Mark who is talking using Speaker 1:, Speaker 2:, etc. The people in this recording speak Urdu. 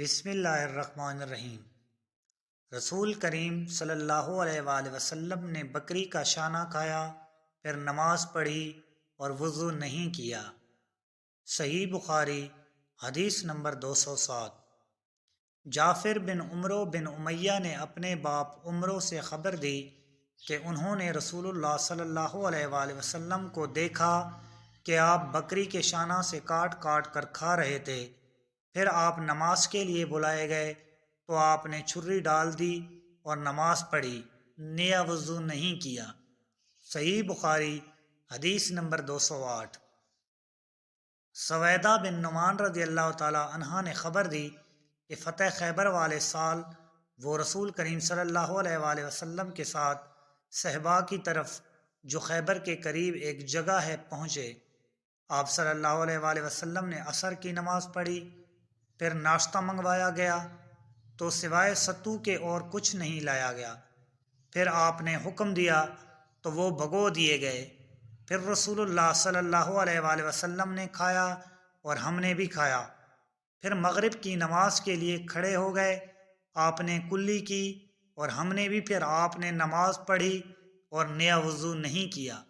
Speaker 1: بسم اللہ الرحمن الرحیم۔ رسول کریم صلی اللہ علیہ وآلہ وسلم نے بکری کا شانہ کھایا، پھر نماز پڑھی اور وضو نہیں کیا۔ صحیح بخاری حدیث نمبر 207۔ جعفر بن عمرو بن امیہ نے اپنے باپ عمرو سے خبر دی کہ انہوں نے رسول اللہ صلی اللہ علیہ وآلہ وسلم کو دیکھا کہ آپ بکری کے شانہ سے کاٹ کاٹ کر کھا رہے تھے۔ پھر آپ نماز کے لیے بلائے گئے تو آپ نے چھری ڈال دی اور نماز پڑھی، نیا وضو نہیں کیا۔ صحیح بخاری حدیث نمبر 208۔ سویدہ بن نعمان رضی اللہ تعالی عنہ نے خبر دی کہ فتح خیبر والے سال وہ رسول کریم صلی اللہ علیہ وآلہ وسلم کے ساتھ صحبا کی طرف جو خیبر کے قریب ایک جگہ ہے پہنچے۔ آپ صلی اللہ علیہ وآلہ وسلم نے عصر کی نماز پڑھی، پھر ناشتہ منگوایا گیا تو سوائے ستو کے اور کچھ نہیں لایا گیا۔ پھر آپ نے حکم دیا تو وہ بھگو دیے گئے۔ پھر رسول اللہ صلی اللہ علیہ وآلہ وسلم نے کھایا اور ہم نے بھی کھایا۔ پھر مغرب کی نماز کے لیے کھڑے ہو گئے، آپ نے کلی کی اور ہم نے بھی، پھر آپ نے نماز پڑھی اور نیا وضو نہیں کیا۔